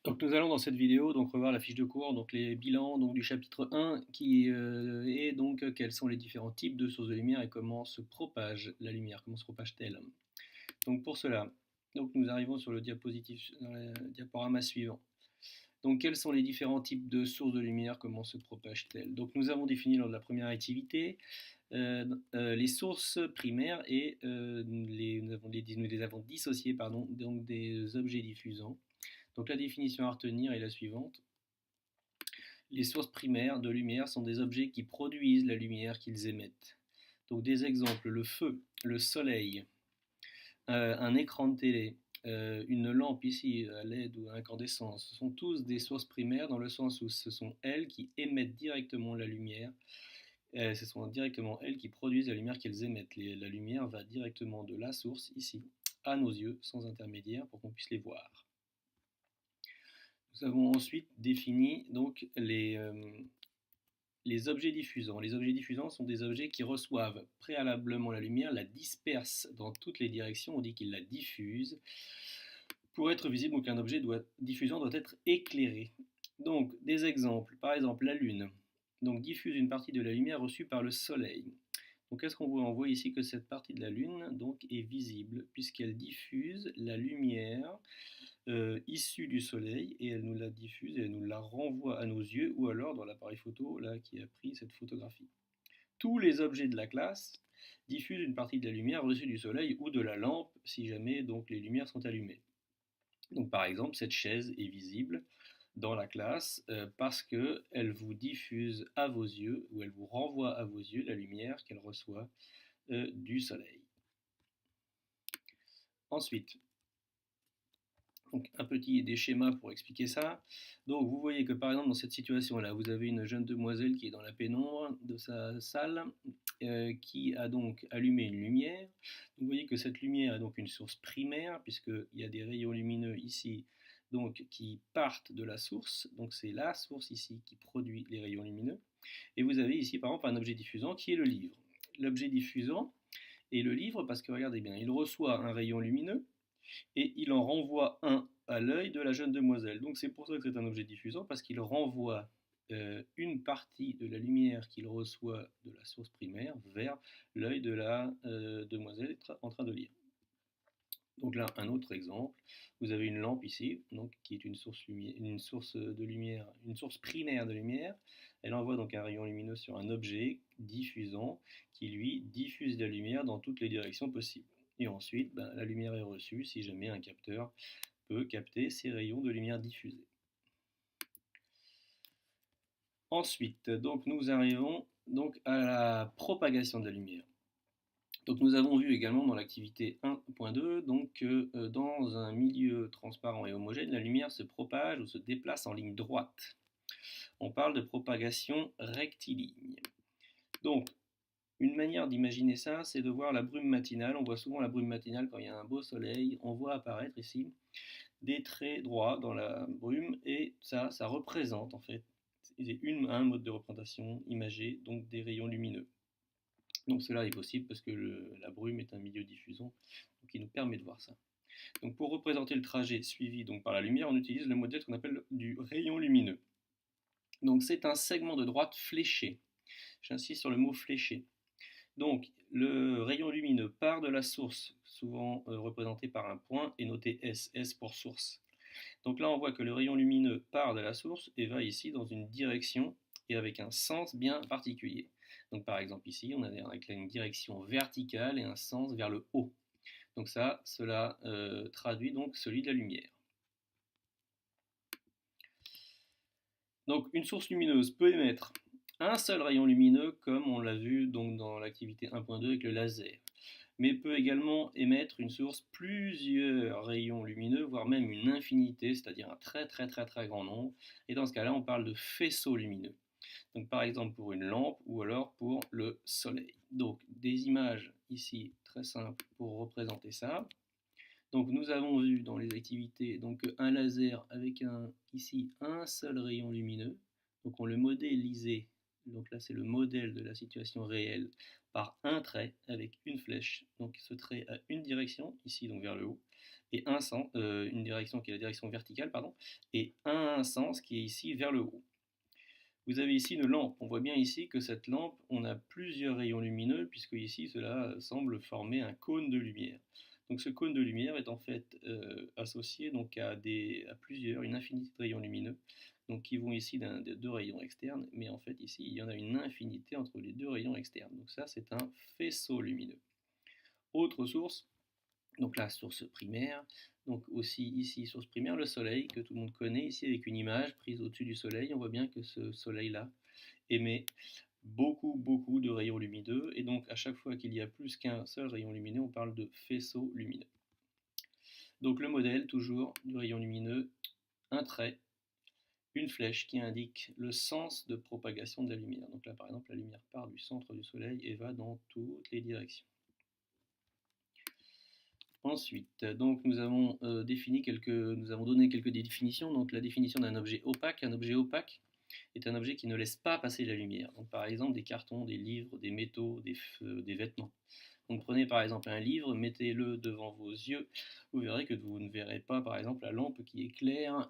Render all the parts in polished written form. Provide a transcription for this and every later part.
Donc nous allons dans cette vidéo donc revoir la fiche de cours, donc les bilans donc, du chapitre 1 qui est donc quels sont les différents types de sources de lumière et comment se propage la lumière, comment se propage-t-elle. Donc pour cela, donc nous arrivons sur le diaporama suivant. Donc quels sont les différents types de sources de lumière, comment se propage-t-elle. Donc nous avons défini lors de la première activité les sources primaires et nous les avons dissociées donc des objets diffusants. Donc la définition à retenir est la suivante. Les sources primaires de lumière sont des objets qui produisent la lumière qu'ils émettent. Donc des exemples, le feu, le soleil, un écran de télé, une lampe ici à LED ou à incandescence, ce sont tous des sources primaires dans le sens où ce sont elles qui émettent directement la lumière. Ce sont directement elles qui produisent la lumière qu'elles émettent. La lumière va directement de la source ici à nos yeux sans intermédiaire pour qu'on puisse les voir. Nous avons ensuite défini donc les objets diffusants. Les objets diffusants sont des objets qui reçoivent préalablement la lumière, la dispersent dans toutes les directions, on dit qu'ils la diffusent. Pour être visible, donc un objet diffusant doit être éclairé. Donc des exemples, par exemple la Lune donc, diffuse une partie de la lumière reçue par le Soleil. Donc est-ce qu'on voit ici que cette partie de la Lune donc, est visible puisqu'elle diffuse la lumière issue du soleil et elle nous la diffuse et elle nous la renvoie à nos yeux ou alors dans l'appareil photo là, qui a pris cette photographie. Tous les objets de la classe diffusent une partie de la lumière reçue du soleil ou de la lampe si jamais donc, les lumières sont allumées. Donc par exemple, cette chaise est visible dans la classe parce qu'elle vous diffuse à vos yeux ou elle vous renvoie à vos yeux la lumière qu'elle reçoit du soleil. Ensuite, donc des schémas pour expliquer ça. Donc vous voyez que par exemple dans cette situation-là, vous avez une jeune demoiselle qui est dans la pénombre de sa salle, qui a donc allumé une lumière. Vous voyez que cette lumière a donc une source primaire, puisqu'il y a des rayons lumineux ici donc, qui partent de la source. Donc c'est la source ici qui produit les rayons lumineux. Et vous avez ici par exemple un objet diffusant qui est le livre. L'objet diffusant est le livre parce que regardez bien, il reçoit un rayon lumineux et il en renvoie un à l'œil de la jeune demoiselle. Donc c'est pour ça que c'est un objet diffusant, parce qu'il renvoie une partie de la lumière qu'il reçoit de la source primaire vers l'œil de la demoiselle en train de lire. Donc là, un autre exemple, vous avez une lampe ici, donc, qui est une source de lumière, une source primaire de lumière. Elle envoie donc un rayon lumineux sur un objet diffusant qui, lui, diffuse la lumière dans toutes les directions possibles. Et ensuite, la lumière est reçue si jamais un capteur peut capter ces rayons de lumière diffusés. Ensuite, donc, nous arrivons donc, à la propagation de la lumière. Donc nous avons vu également dans l'activité 1.2 que dans un milieu transparent et homogène, la lumière se propage ou se déplace en ligne droite. On parle de propagation rectiligne. Donc une manière d'imaginer ça, c'est de voir la brume matinale. On voit souvent la brume matinale quand il y a un beau soleil. On voit apparaître ici des traits droits dans la brume et ça représente en fait un mode de représentation imagée, donc des rayons lumineux. Donc cela est possible parce que la brume est un milieu diffusant qui nous permet de voir ça. Donc pour représenter le trajet suivi donc, par la lumière, on utilise le modèle qu'on appelle du rayon lumineux. Donc c'est un segment de droite fléché. J'insiste sur le mot fléché. Donc le rayon lumineux part de la source, souvent représenté par un point et noté S, S pour source. Donc là on voit que le rayon lumineux part de la source et va ici dans une direction et avec un sens bien particulier. Donc par exemple ici, on a une direction verticale et un sens vers le haut. Donc cela traduit donc celui de la lumière. Donc une source lumineuse peut émettre un seul rayon lumineux, comme on l'a vu donc dans l'activité 1.2 avec le laser, mais peut également émettre une source plusieurs rayons lumineux, voire même une infinité, c'est-à-dire un très grand nombre. Et dans ce cas-là, on parle de faisceaux lumineux. Donc par exemple pour une lampe ou alors pour le soleil. Donc des images ici très simples pour représenter ça. Donc nous avons vu dans les activités donc, un laser avec ici un seul rayon lumineux. Donc on le modélisait, donc là c'est le modèle de la situation réelle, par un trait avec une flèche. Donc ce trait a une direction, ici donc vers le haut, et un sens, une direction qui est la direction verticale, pardon, et un sens qui est ici vers le haut. Vous avez ici une lampe. On voit bien ici que cette lampe, on a plusieurs rayons lumineux, puisque ici cela semble former un cône de lumière. Donc ce cône de lumière est en fait associé donc à plusieurs, une infinité de rayons lumineux, donc qui vont ici de deux rayons externes, mais en fait ici il y en a une infinité entre les deux rayons externes. Donc ça c'est un faisceau lumineux. Autre source, donc la source primaire, donc aussi ici source primaire, le soleil que tout le monde connaît, ici avec une image prise au-dessus du soleil, on voit bien que ce soleil-là émet beaucoup de rayons lumineux, et donc à chaque fois qu'il y a plus qu'un seul rayon lumineux, on parle de faisceau lumineux. Donc le modèle, toujours, du rayon lumineux, un trait, une flèche qui indique le sens de propagation de la lumière. Donc là par exemple la lumière part du centre du soleil et va dans toutes les directions. Ensuite, donc nous avons donné quelques définitions. Donc la définition d'un objet opaque. Un objet opaque est un objet qui ne laisse pas passer la lumière. Donc par exemple des cartons, des livres, des métaux, des vêtements. Donc prenez par exemple un livre, mettez-le devant vos yeux, vous verrez que vous ne verrez pas par exemple la lampe qui éclaire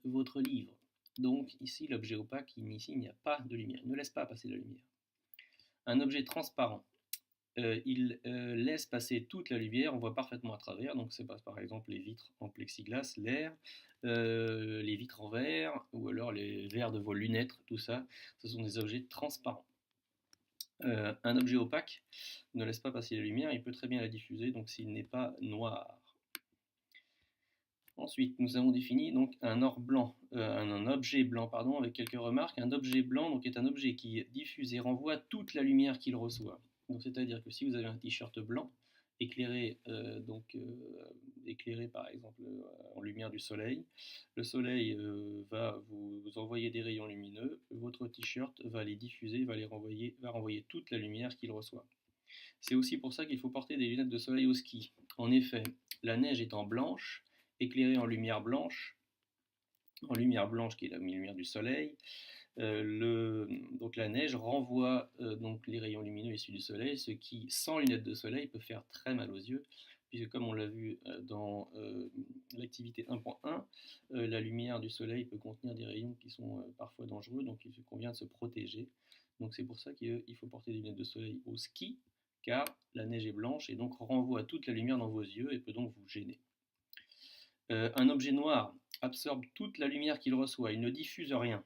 votre livre. Donc ici l'objet opaque, ici il n'y a pas de lumière, il ne laisse pas passer la lumière. Un objet transparent. Il laisse passer toute la lumière, on voit parfaitement à travers, donc c'est par exemple les vitres en plexiglas, l'air, les vitres en verre, ou alors les verres de vos lunettes, tout ça, ce sont des objets transparents. Un objet opaque ne laisse pas passer la lumière, il peut très bien la diffuser, donc s'il n'est pas noir. Ensuite, nous avons défini donc un objet blanc, pardon, avec quelques remarques. Un objet blanc donc, est un objet qui diffuse et renvoie toute la lumière qu'il reçoit. C'est-à-dire que si vous avez un t-shirt blanc, éclairé, éclairé par exemple en lumière du soleil, le soleil va vous envoyer des rayons lumineux, votre t-shirt va les diffuser, va renvoyer toute la lumière qu'il reçoit. C'est aussi pour ça qu'il faut porter des lunettes de soleil au ski. En effet, la neige étant blanche, éclairée en lumière blanche qui est la lumière du soleil, donc la neige renvoie donc les rayons lumineux issus du soleil, ce qui, sans lunettes de soleil, peut faire très mal aux yeux, puisque comme on l'a vu dans l'activité 1.1, la lumière du soleil peut contenir des rayons qui sont parfois dangereux, donc il convient de se protéger. Donc c'est pour ça qu'il faut porter des lunettes de soleil au ski, car la neige est blanche et donc renvoie toute la lumière dans vos yeux et peut donc vous gêner. Un objet noir absorbe toute la lumière qu'il reçoit, il ne diffuse rien.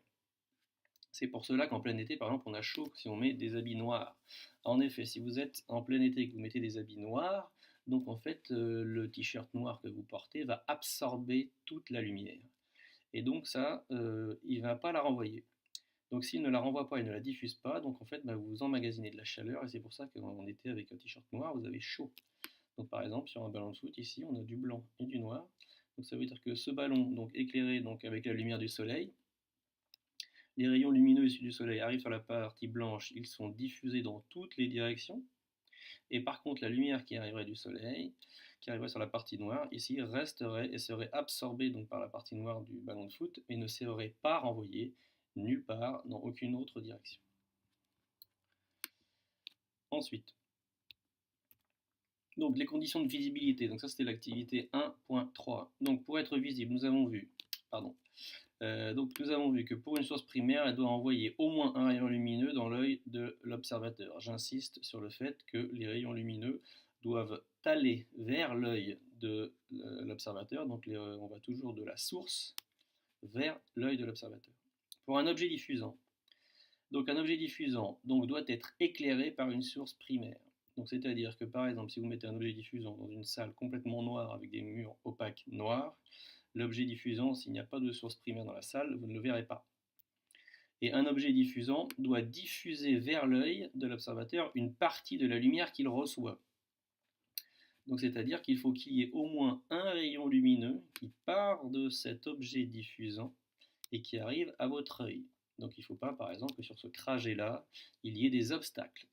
C'est pour cela qu'en plein été, par exemple, on a chaud si on met des habits noirs. En effet, si vous êtes en plein été et que vous mettez des habits noirs, donc en fait, le t-shirt noir que vous portez va absorber toute la lumière. Et donc ça, il ne va pas la renvoyer. Donc s'il ne la renvoie pas et ne la diffuse pas, donc en fait, vous emmagasinez de la chaleur, et c'est pour ça qu'en été, avec un t-shirt noir, vous avez chaud. Donc par exemple, sur un ballon de foot, ici, on a du blanc et du noir. Donc ça veut dire que ce ballon, donc éclairé donc, avec la lumière du soleil, les rayons lumineux issus du soleil arrivent sur la partie blanche, ils sont diffusés dans toutes les directions. Et par contre, la lumière qui arriverait du soleil, qui arriverait sur la partie noire, ici resterait et serait absorbée donc, par la partie noire du ballon de foot et ne serait pas renvoyée nulle part dans aucune autre direction. Ensuite, donc les conditions de visibilité. Donc ça c'était l'activité 1.3. Donc pour être visible, nous avons vu, que pour une source primaire, elle doit envoyer au moins un rayon lumineux dans l'œil de l'observateur. J'insiste sur le fait que les rayons lumineux doivent aller vers l'œil de l'observateur, donc on va toujours de la source vers l'œil de l'observateur. Pour un objet diffusant, donc un objet diffusant doit être éclairé par une source primaire. Donc c'est-à-dire que par exemple, si vous mettez un objet diffusant dans une salle complètement noire avec des murs opaques noirs, l'objet diffusant, s'il n'y a pas de source primaire dans la salle, vous ne le verrez pas. Et un objet diffusant doit diffuser vers l'œil de l'observateur une partie de la lumière qu'il reçoit. Donc c'est-à-dire qu'il faut qu'il y ait au moins un rayon lumineux qui part de cet objet diffusant et qui arrive à votre œil. Donc il ne faut pas, par exemple, que sur ce trajet-là, il y ait des obstacles.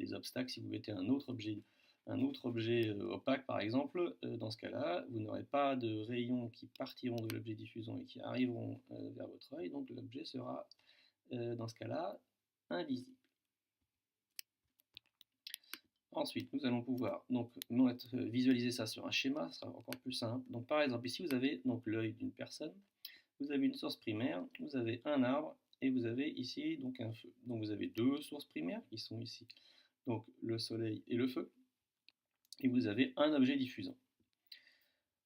Des obstacles, si vous mettez un autre objet opaque, par exemple, dans ce cas-là, vous n'aurez pas de rayons qui partiront de l'objet diffusant et qui arriveront vers votre œil, donc l'objet sera, dans ce cas-là, invisible. Ensuite, nous allons pouvoir donc visualiser ça sur un schéma, ce sera encore plus simple. Donc par exemple, ici vous avez donc l'œil d'une personne, vous avez une source primaire, vous avez un arbre et vous avez ici donc un feu. Donc vous avez deux sources primaires qui sont ici, donc le soleil et le feu, et vous avez un objet diffusant.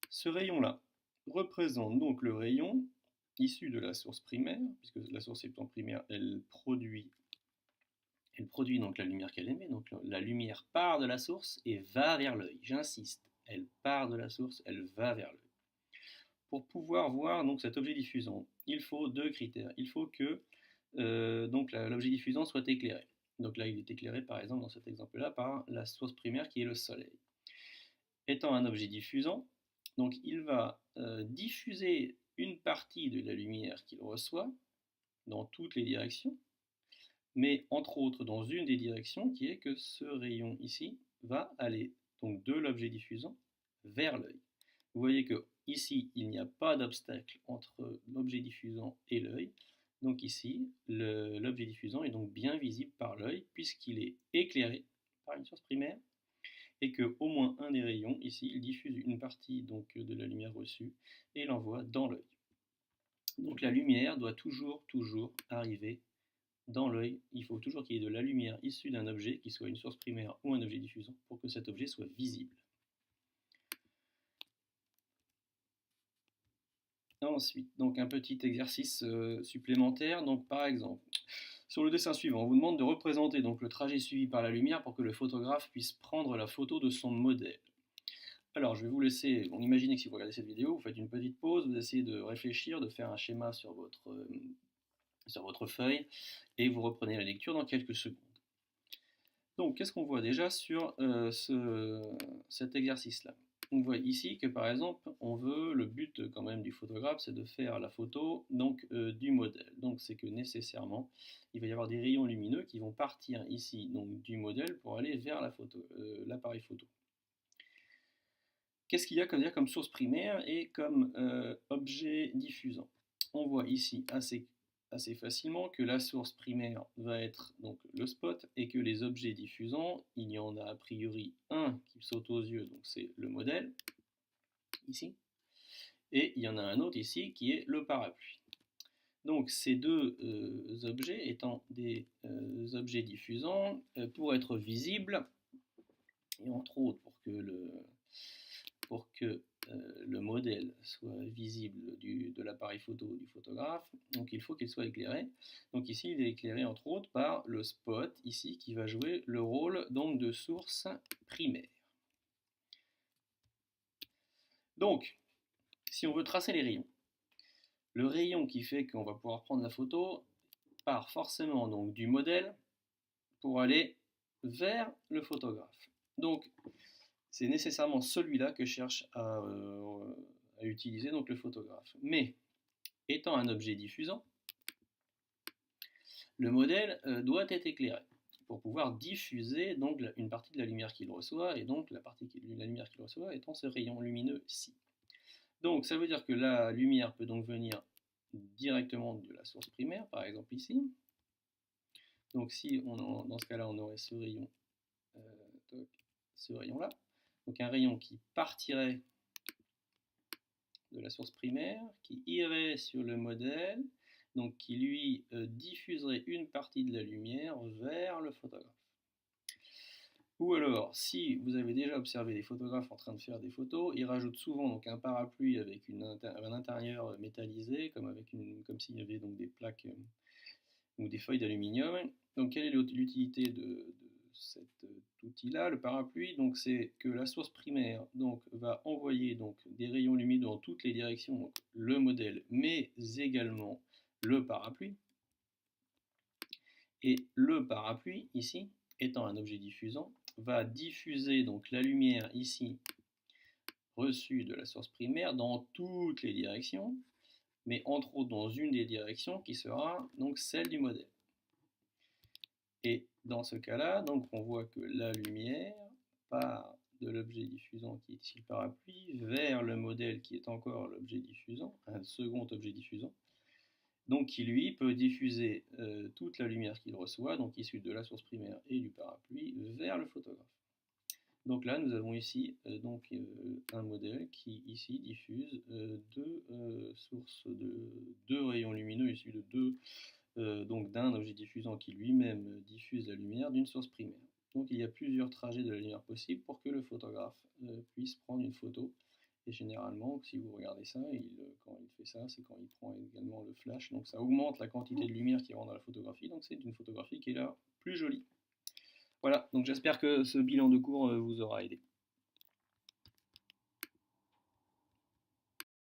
Ce rayon-là représente donc le rayon issu de la source primaire, puisque la source étant primaire, elle produit donc la lumière qu'elle émet, donc la lumière part de la source et va vers l'œil. J'insiste, elle part de la source, elle va vers l'œil. Pour pouvoir voir donc cet objet diffusant, il faut deux critères. Il faut que donc l'objet diffusant soit éclairé. Donc là, il est éclairé par exemple dans cet exemple-là par la source primaire qui est le soleil. Étant un objet diffusant, donc il va diffuser une partie de la lumière qu'il reçoit dans toutes les directions, mais entre autres dans une des directions qui est que ce rayon ici va aller donc de l'objet diffusant vers l'œil. Vous voyez que ici il n'y a pas d'obstacle entre l'objet diffusant et l'œil, donc ici l'objet diffusant est donc bien visible par l'œil puisqu'il est éclairé par une source primaire et que au moins un des rayons ici il diffuse une partie donc de la lumière reçue et l'envoie dans l'œil. Donc la lumière doit toujours arriver dans l'œil. Il faut toujours qu'il y ait de la lumière issue d'un objet, qui soit une source primaire ou un objet diffusant, pour que cet objet soit visible. Ensuite, donc un petit exercice supplémentaire. Donc par exemple, sur le dessin suivant, on vous demande de représenter donc le trajet suivi par la lumière pour que le photographe puisse prendre la photo de son modèle. Alors je vais vous laisser, imaginez que si vous regardez cette vidéo, vous faites une petite pause, vous essayez de réfléchir, de faire un schéma sur votre feuille, et vous reprenez la lecture dans quelques secondes. Donc, qu'est-ce qu'on voit déjà sur cet exercice-là? On voit ici que par exemple, le but quand même du photographe, c'est de faire la photo donc, du modèle. Donc, c'est que nécessairement, il va y avoir des rayons lumineux qui vont partir ici donc, du modèle pour aller vers l'appareil photo. Qu'est-ce qu'il y a comme source primaire et comme objet diffusant? On voit ici assez facilement que la source primaire va être donc le spot et que les objets diffusants, il y en a a priori un qui saute aux yeux, donc c'est le modèle, ici, et il y en a un autre ici qui est le parapluie. Donc ces deux objets étant des objets diffusants, pour être visibles, et entre autres pour que le modèle soit visible de l'appareil photo du photographe, donc il faut qu'il soit éclairé. Donc ici, il est éclairé entre autres par le spot, ici, qui va jouer le rôle donc de source primaire. Donc, si on veut tracer les rayons, le rayon qui fait qu'on va pouvoir prendre la photo part forcément donc du modèle pour aller vers le photographe. Donc, c'est nécessairement celui-là que cherche à utiliser donc le photographe. Mais, étant un objet diffusant, le modèle doit être éclairé pour pouvoir diffuser donc une partie de la lumière qu'il reçoit, et donc la partie de la lumière qu'il reçoit étant ce rayon lumineux-ci. Donc ça veut dire que la lumière peut donc venir directement de la source primaire, par exemple ici. Donc si dans ce cas-là, on aurait ce rayon-là, donc un rayon qui partirait de la source primaire, qui irait sur le modèle, donc qui lui diffuserait une partie de la lumière vers le photographe. Ou alors, si vous avez déjà observé des photographes en train de faire des photos, ils rajoutent souvent donc, un parapluie avec un intérieur métallisé, comme s'il y avait donc, des plaques ou des feuilles d'aluminium. Donc quelle est l'utilité de cet outil-là, le parapluie? Donc c'est que la source primaire donc, va envoyer donc, des rayons lumineux dans toutes les directions, donc, le modèle, mais également le parapluie. Et le parapluie, ici, étant un objet diffusant, va diffuser donc la lumière ici reçue de la source primaire dans toutes les directions, mais entre autres dans une des directions qui sera donc celle du modèle. Et dans ce cas-là, donc on voit que la lumière part de l'objet diffusant qui est ici le parapluie vers le modèle qui est encore l'objet diffusant, un second objet diffusant, donc qui lui peut diffuser toute la lumière qu'il reçoit, donc issue de la source primaire et du parapluie, vers le photographe. Donc là, nous avons ici un modèle qui ici diffuse deux rayons lumineux issus de d'un objet diffusant qui lui-même diffuse la lumière d'une source primaire. Donc il y a plusieurs trajets de la lumière possibles pour que le photographe puisse prendre une photo. Et généralement, si vous regardez ça, quand il fait ça, c'est quand il prend également le flash. Donc ça augmente la quantité de lumière qui rentre dans la photographie. Donc c'est une photographie qui est là plus jolie. Voilà, donc j'espère que ce bilan de cours vous aura aidé.